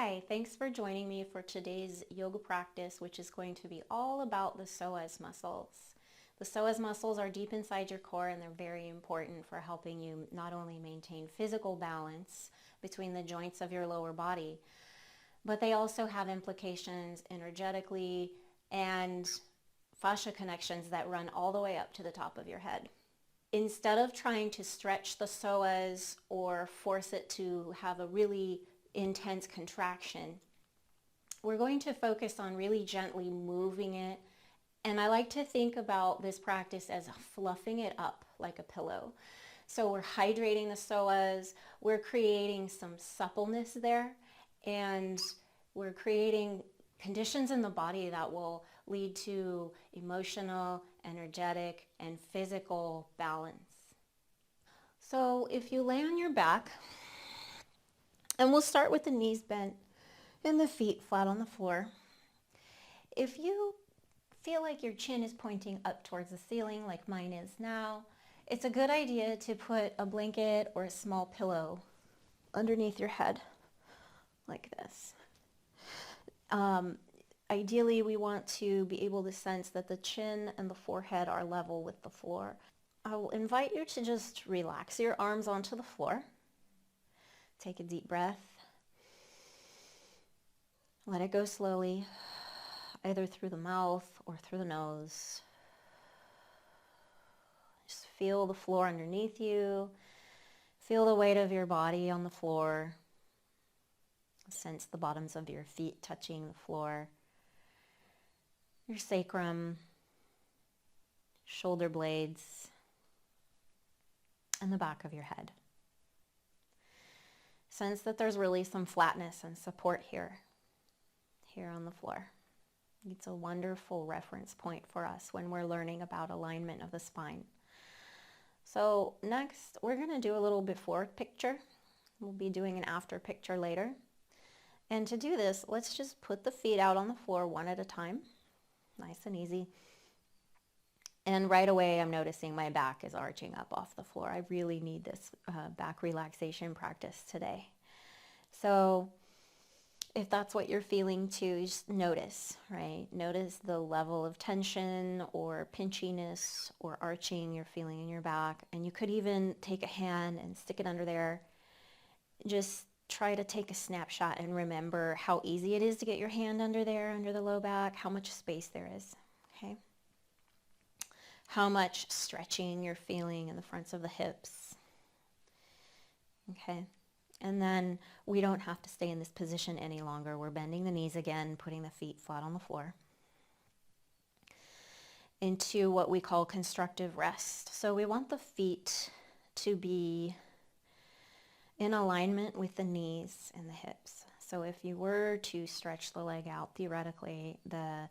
Hi, thanks for joining me for today's yoga practice, which is going to be all about the psoas muscles. The psoas muscles are deep inside your core and they're very important for helping you not only maintain physical balance between the joints of your lower body, but they also have implications energetically and fascia connections that run all the way up to the top of your head. Instead of trying to stretch the psoas or force it to have a really intense contraction, we're going to focus on really gently moving it. And I like to think about this practice as fluffing it up like a pillow. So we're hydrating the psoas, we're creating some suppleness there, and we're creating conditions in the body that will lead to emotional, energetic, and physical balance. So if you lay on your back, and we'll start with the knees bent and the feet flat on the floor. If you feel like your chin is pointing up towards the ceiling like mine is now, it's a good idea to put a blanket or a small pillow underneath your head like this. Ideally, we want to be able to sense that the chin and the forehead are level with the floor. I will invite you to just relax your arms onto the floor. Take a deep breath. Let it go slowly, either through the mouth or through the nose. Just feel the floor underneath you. Feel the weight of your body on the floor. Sense the bottoms of your feet touching the floor. Your sacrum, shoulder blades, and the back of your head. Sense that there's really some flatness and support here on the floor. It's a wonderful reference point for us when we're learning about alignment of the spine. So next, we're going to do a little before picture. We'll be doing an after picture later. And to do this, let's just put the feet out on the floor one at a time. Nice and easy. And right away, I'm noticing my back is arching up off the floor. I really need this back relaxation practice today. So if that's what you're feeling too, just notice, right? Notice the level of tension or pinchiness or arching you're feeling in your back. And you could even take a hand and stick it under there. Just try to take a snapshot and remember how easy it is to get your hand under there, under the low back, how much space there is, okay? How much stretching you're feeling in the fronts of the hips, okay? And then we don't have to stay in this position any longer. We're bending the knees again, putting the feet flat on the floor into what we call constructive rest. So we want the feet to be in alignment with the knees and the hips. So if you were to stretch the leg out, theoretically, the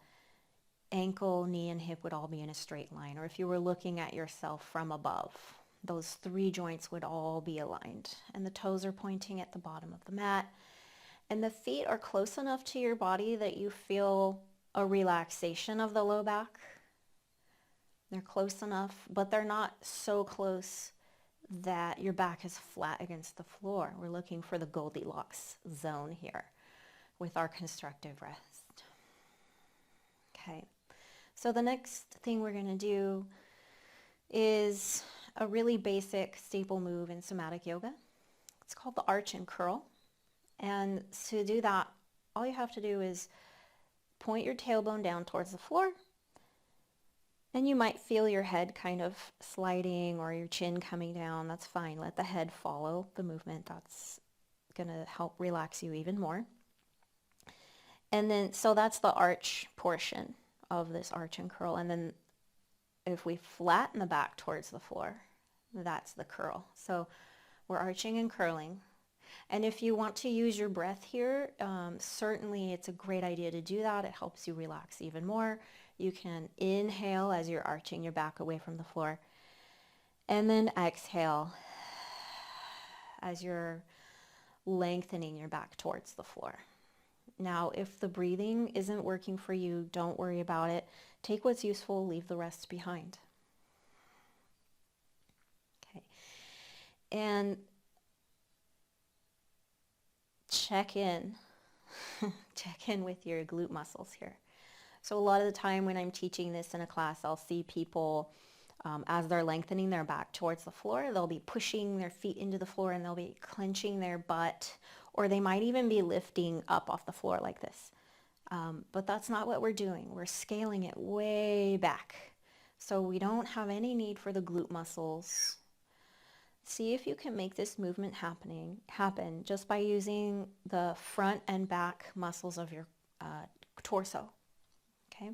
ankle, knee, and hip would all be in a straight line. Or if you were looking at yourself from above, those three joints would all be aligned. And the toes are pointing at the bottom of the mat. And the feet are close enough to your body that you feel a relaxation of the low back. They're close enough, but they're not so close that your back is flat against the floor. We're looking for the Goldilocks zone here with our constructive rest. Okay, so the next thing we're going to do is a really basic staple move in somatic yoga. It's called the arch and curl. And to do that, all you have to do is point your tailbone down towards the floor. And you might feel your head kind of sliding or your chin coming down. That's fine. Let the head follow the movement. That's going to help relax you even more. And then, so that's the arch portion of this arch and curl. And then if we flatten the back towards the floor, that's the curl. So we're arching and curling. And if you want to use your breath here, certainly it's a great idea to do that. It helps you relax even more. You can inhale as you're arching your back away from the floor. And then exhale as you're lengthening your back towards the floor. Now, if the breathing isn't working for you, don't worry about it. Take what's useful, leave the rest behind. Okay. And check in check in with your glute muscles here. So a lot of the time when I'm teaching this in a class, I'll see people as they're lengthening their back towards the floor, they'll be pushing their feet into the floor and they'll be clenching their butt, or they might even be lifting up off the floor like this. But that's not what we're doing. We're scaling it way back. So we don't have any need for the glute muscles. See if you can make this movement happen just by using the front and back muscles of your torso. Okay?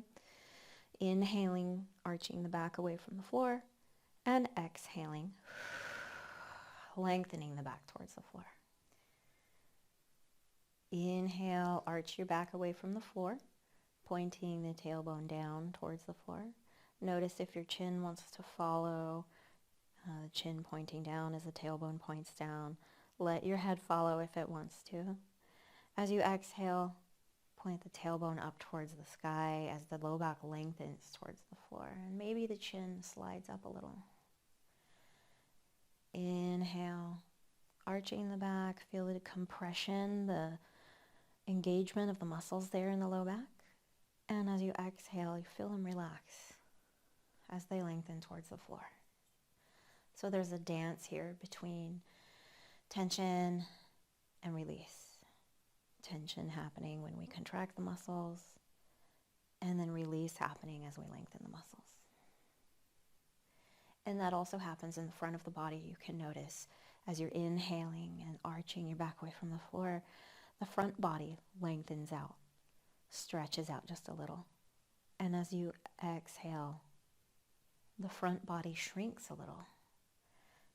Inhaling, arching the back away from the floor, and exhaling, lengthening the back towards the floor. Inhale, arch your back away from the floor, pointing the tailbone down towards the floor. Notice if your chin wants to follow, the chin pointing down as the tailbone points down. Let your head follow if it wants to. As you exhale, point the tailbone up towards the sky as the low back lengthens towards the floor. And maybe the chin slides up a little. Inhale, arching the back. Feel the compression, the engagement of the muscles there in the low back. And as you exhale, you feel them relax as they lengthen towards the floor. So there's a dance here between tension and release. Tension happening when we contract the muscles, and then release happening as we lengthen the muscles. And that also happens in the front of the body. You can notice as you're inhaling and arching your back away from the floor, the front body lengthens out, stretches out just a little. And as you exhale, the front body shrinks a little.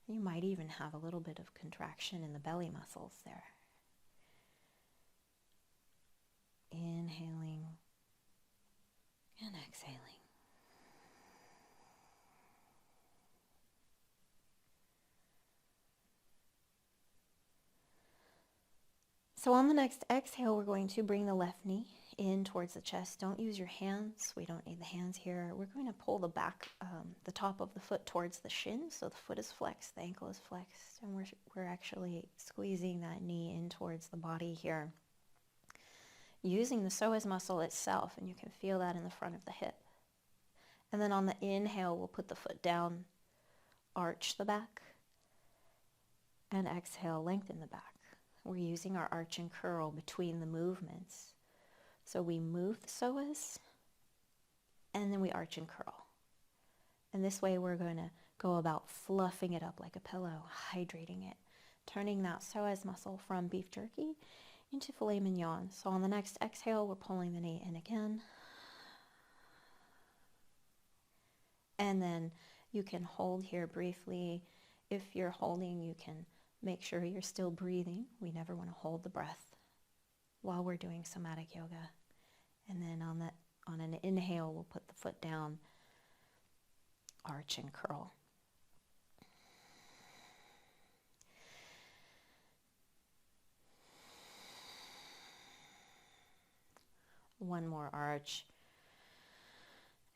You might even have a little bit of contraction in the belly muscles there. Inhaling and exhaling. So on the next exhale, we're going to bring the left knee in towards the chest. Don't use your hands. We don't need the hands here. We're going to pull the back, the top of the foot towards the shin. So the foot is flexed, the ankle is flexed, and we're actually squeezing that knee in towards the body here, using the psoas muscle itself, and you can feel that in the front of the hip. And then on the inhale, we'll put the foot down, arch the back, and exhale, lengthen the back. We're using our arch and curl between the movements. So we move the psoas, and then we arch and curl. And this way we're going to go about fluffing it up like a pillow, hydrating it, turning that psoas muscle from beef jerky into filet mignon. So on the next exhale, we're pulling the knee in again. And then you can hold here briefly. If you're holding, you can make sure you're still breathing. We never want to hold the breath while we're doing somatic yoga. And then on an inhale, we'll put the foot down, arch and curl. One more arch.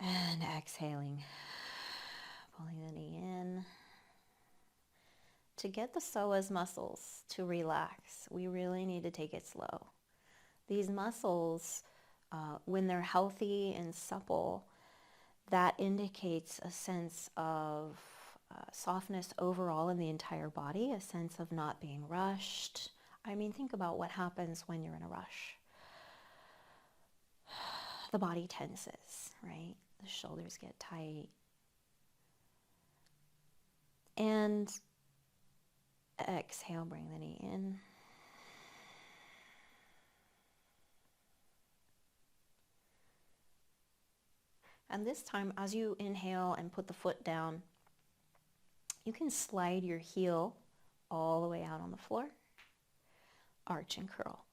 And exhaling, pulling the knee in. To get the psoas muscles to relax, we really need to take it slow. These muscles, when they're healthy and supple, that indicates a sense of softness overall in the entire body, a sense of not being rushed. I mean, think about what happens when you're in a rush. The body tenses, right? The shoulders get tight. And exhale, bring the knee in. And this time, as you inhale and put the foot down, you can slide your heel all the way out on the floor, arch and curl.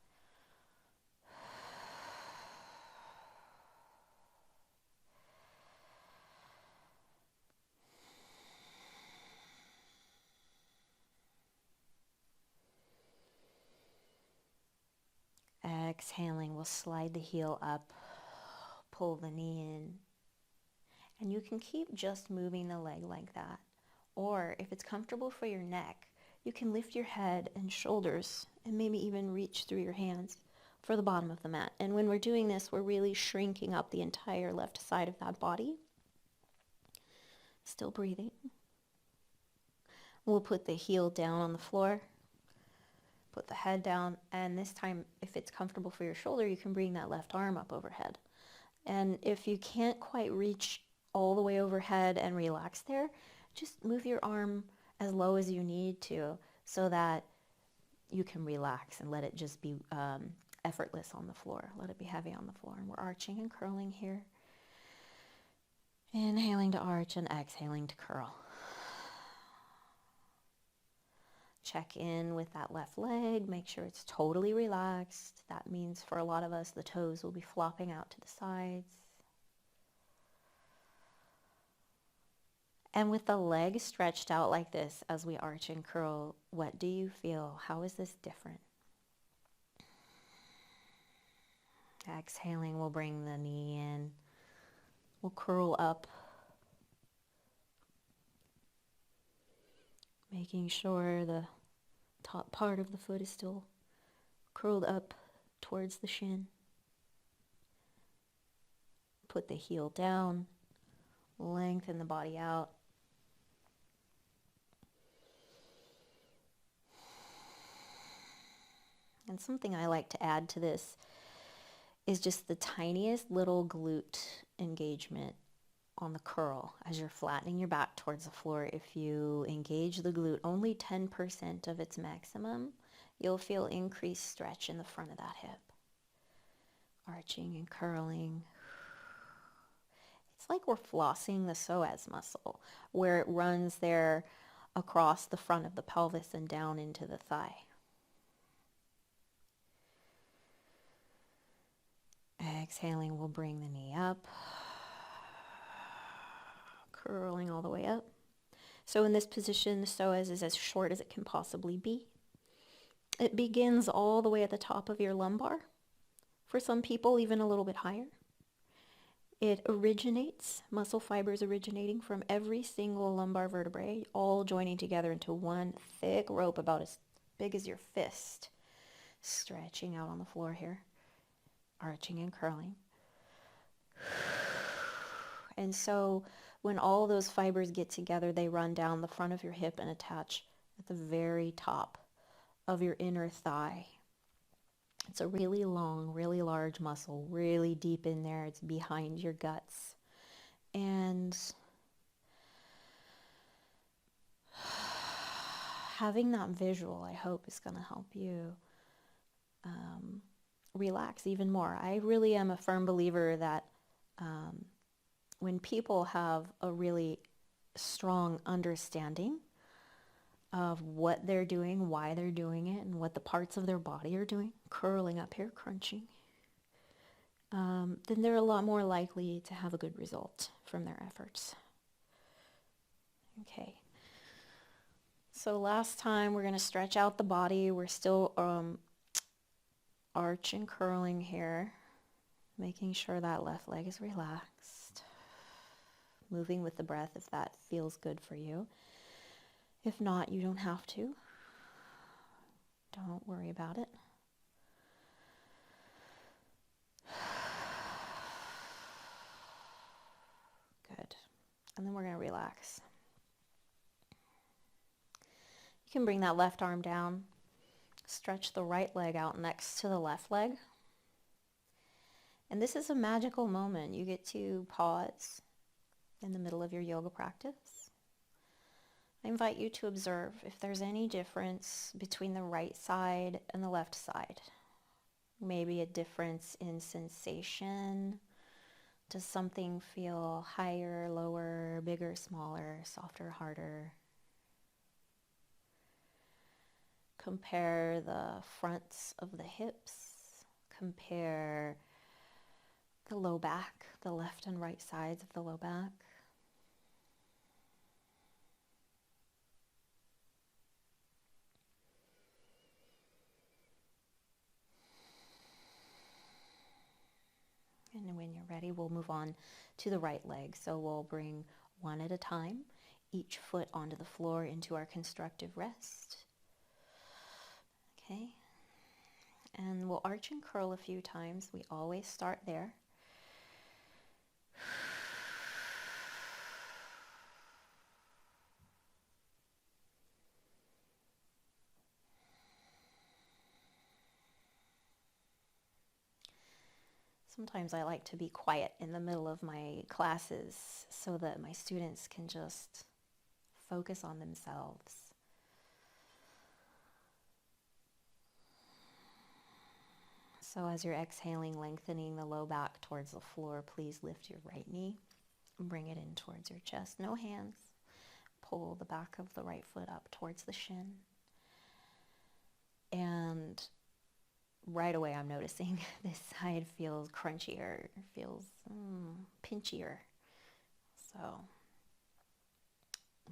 Exhaling, we'll slide the heel up, pull the knee in, and you can keep just moving the leg like that. Or if it's comfortable for your neck, you can lift your head and shoulders and maybe even reach through your hands, for the bottom of the mat. And when we're doing this, we're really shrinking up the entire left side of that body. Still breathing. We'll put the heel down on the floor, put the head down, and this time, if it's comfortable for your shoulder, you can bring that left arm up overhead. And if you can't quite reach all the way overhead and relax there, just move your arm as low as you need to so that you can relax and let it just be effortless on the floor. Let it be heavy on the floor. And we're arching and curling here. Inhaling to arch and exhaling to curl. Check in with that left leg. Make sure it's totally relaxed. That means for a lot of us, the toes will be flopping out to the sides. And with the leg stretched out like this as we arch and curl, what do you feel? How is this different? Exhaling, we'll bring the knee in. We'll curl up. Making sure the top part of the foot is still curled up towards the shin. Put the heel down. Lengthen the body out. And something I like to add to this is just the tiniest little glute engagement on the curl as you're flattening your back towards the floor. If you engage the glute only 10% of its maximum, you'll feel increased stretch in the front of that hip. Arching and curling. It's like we're flossing the psoas muscle, where it runs there across the front of the pelvis and down into the thigh. Exhaling, we'll bring the knee up. Curling all the way up. So in this position, the psoas is as short as it can possibly be. It begins all the way at the top of your lumbar. For some people, even a little bit higher. It originates, muscle fibers originating from every single lumbar vertebrae, all joining together into one thick rope about as big as your fist. Stretching out on the floor here. Arching and curling. And so when all those fibers get together, they run down the front of your hip and attach at the very top of your inner thigh. It's a really long, really large muscle, really deep in there. It's behind your guts. And having that visual, I hope, is going to help you relax even more. I really am a firm believer that when people have a really strong understanding of what they're doing, why they're doing it, and what the parts of their body are doing, curling up here, crunching, then they're a lot more likely to have a good result from their efforts. Okay. So last time, we're going to stretch out the body. We're still arch and curling here, making sure that left leg is relaxed. Moving with the breath if that feels good for you. If not, you don't have to. Don't worry about it. Good. And then we're going to relax. You can bring that left arm down. Stretch the right leg out next to the left leg. And this is a magical moment. You get to pause in the middle of your yoga practice. I invite you to observe if there's any difference between the right side and the left side. Maybe a difference in sensation. Does something feel higher, lower, bigger, smaller, softer, harder? Compare the fronts of the hips. Compare the low back, the left and right sides of the low back. And when you're ready, we'll move on to the right leg. So we'll bring one at a time, each foot onto the floor into our constructive rest. Okay. And we'll arch and curl a few times. We always start there. Sometimes I like to be quiet in the middle of my classes so that my students can just focus on themselves. So as you're exhaling, lengthening the low back towards the floor, please lift your right knee and bring it in towards your chest. No hands. Pull the back of the right foot up towards the shin. And right away I'm noticing this side feels crunchier, feels pinchier. So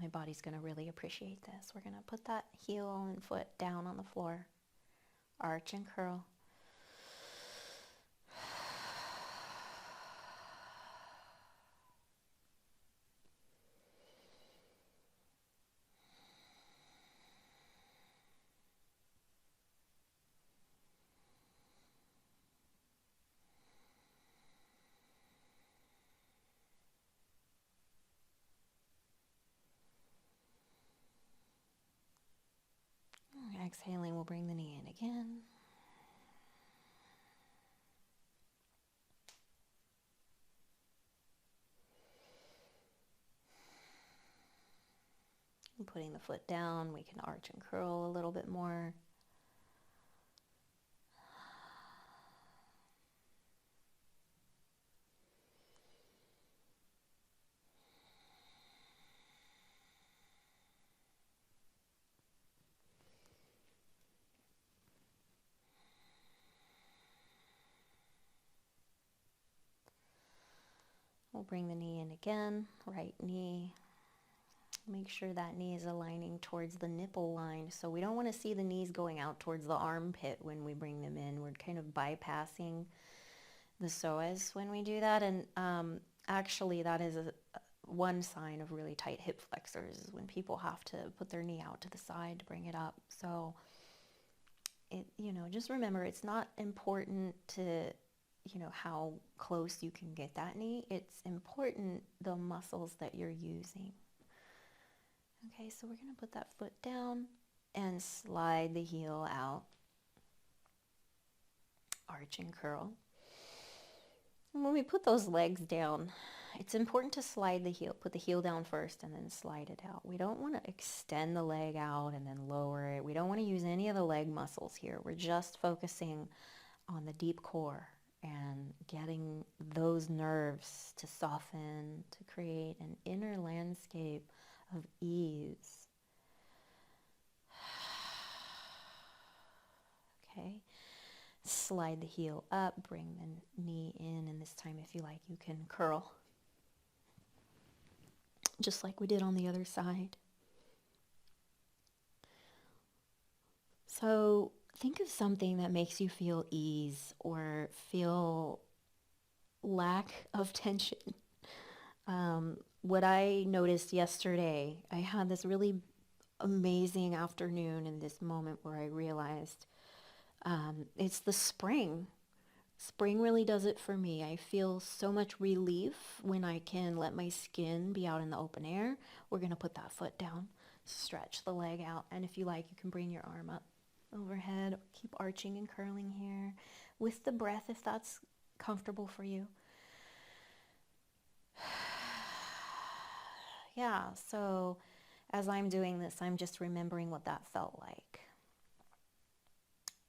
my body's going to really appreciate this. We're going to put that heel and foot down on the floor. Arch and curl. Exhaling, we'll bring the knee in again. And putting the foot down, we can arch and curl a little bit more. We'll bring the knee in again, right knee. Make sure that knee is aligning towards the nipple line. So we don't want to see the knees going out towards the armpit when we bring them in. We're kind of bypassing the psoas when we do that. And actually that is one sign of really tight hip flexors is when people have to put their knee out to the side to bring it up. So just remember, it's not important to how close you can get that knee. It's important the muscles that you're using. Okay, so we're going to put that foot down and slide the heel out. Arch and curl. And when we put those legs down, it's important to slide the heel, put the heel down first and then slide it out. We don't want to extend the leg out and then lower it. We don't want to use any of the leg muscles here. We're just focusing on the deep core and getting those nerves to soften, to create an inner landscape of ease. Okay. Slide the heel up, bring the knee in, and this time if you like you can curl. Just like we did on the other side. So think of something that makes you feel ease or feel lack of tension. What I noticed yesterday, I had this really amazing afternoon in this moment where I realized it's the spring. Spring really does it for me. I feel so much relief when I can let my skin be out in the open air. We're going to put that foot down, stretch the leg out, and if you like, you can bring your arm up overhead. Keep arching and curling here with the breath if that's comfortable for you. Yeah, so as I'm doing this, I'm just remembering what that felt like.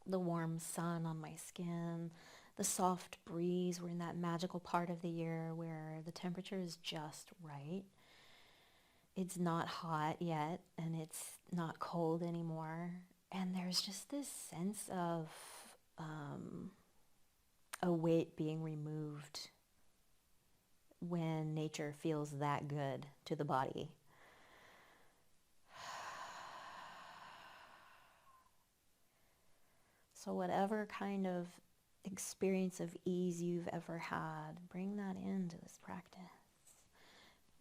The warm sun on my skin, the soft breeze. We're in that magical part of the year where the temperature is just right. It's not hot yet, and it's not cold anymore. And there's just this sense of a weight being removed when nature feels that good to the body. So whatever kind of experience of ease you've ever had, bring that into this practice.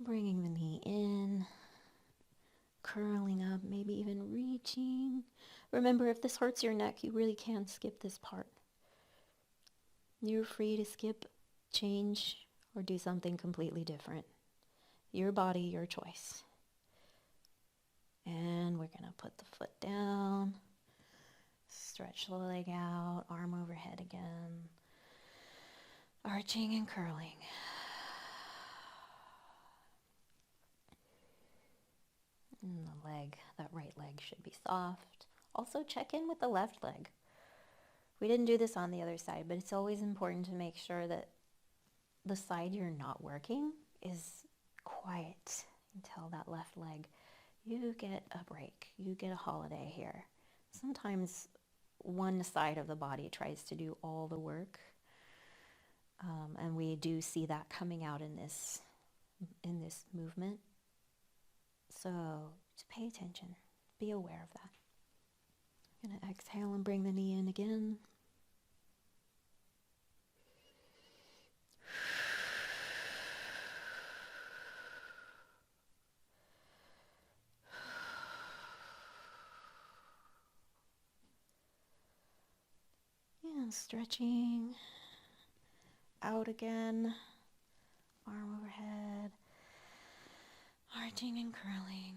Bringing the knee in, curling up, maybe even reaching. Remember, if this hurts your neck, you really can skip this part. You're free to skip, change, or do something completely different. Your body, your choice. And we're going to put the foot down, stretch the leg out, arm overhead again, arching and curling. And the leg, that right leg should be soft. Also check in with the left leg. We didn't do this on the other side, but it's always important to make sure that the side you're not working is quiet until that left leg. You get a break. You get a holiday here. Sometimes one side of the body tries to do all the work, and we do see that coming out in this movement. So just pay attention. Be aware of that. I'm going to exhale and bring the knee in again. And stretching out again. Arm overhead. Arching and curling.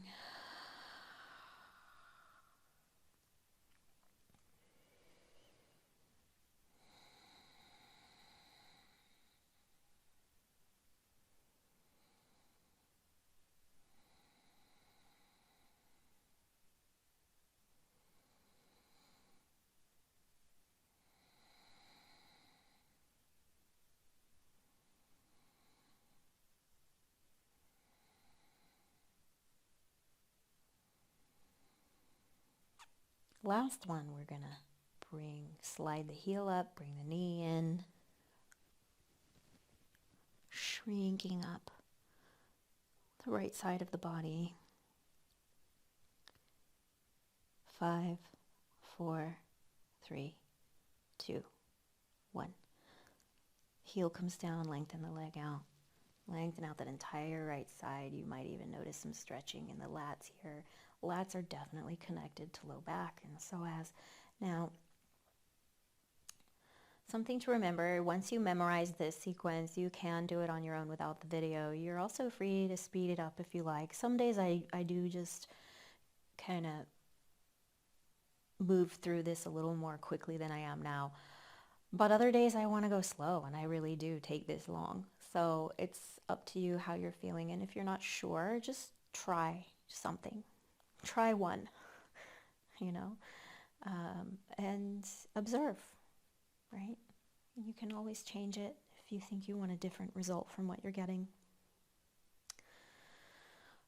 Last one, we're going to slide the heel up, bring the knee in, shrinking up the right side of the body. 5, 4, 3, 2, 1. Heel comes down, lengthen the leg out. Lengthen out that entire right side. You might even notice some stretching in the lats here. Lats are definitely connected to low back and psoas. Now, something to remember, once you memorize this sequence, you can do it on your own without the video. You're also free to speed it up if you like. Some days I do just kind of move through this a little more quickly than I am now. But other days I want to go slow, and I really do take this long. So it's up to you how you're feeling. And if you're not sure, just try something. Try one, and observe, right? You can always change it if you think you want a different result from what you're getting.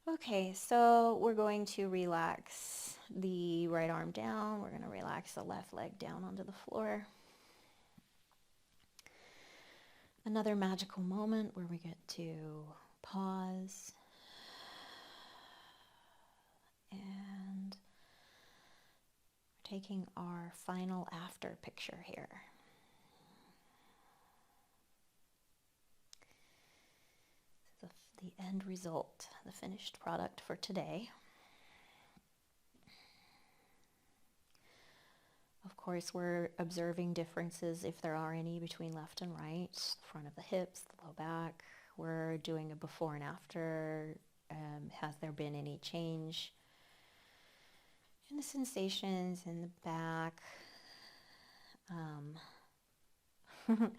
Okay, so we're going to relax the right arm down. We're going to relax the left leg down onto the floor. Another magical moment where we get to pause and we're taking our final after picture here. This is the end result, the finished product for today. Of course, we're observing differences, if there are any, between left and right, the front of the hips, the low back. We're doing a before and after. Has there been any change in the sensations in the back?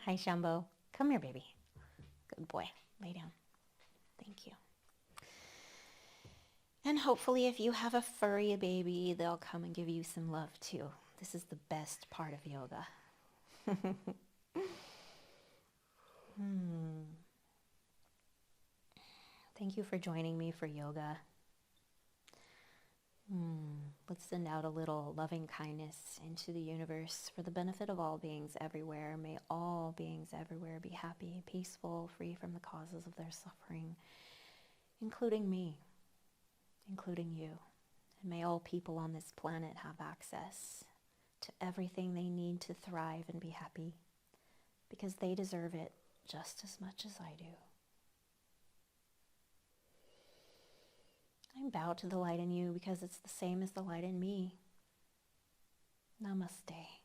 Hi, Shambo. Come here, baby. Good boy. Lay down. Thank you. And hopefully, if you have a furry baby, they'll come and give you some love, too. This is the best part of yoga. Thank you for joining me for yoga. Let's send out a little loving kindness into the universe for the benefit of all beings everywhere. May all beings everywhere be happy, peaceful, free from the causes of their suffering, including me, including you. And may all people on this planet have access to everything they need to thrive and be happy, because they deserve it just as much as I do. I I bow to the light in you because it's the same as the light in me. Namaste.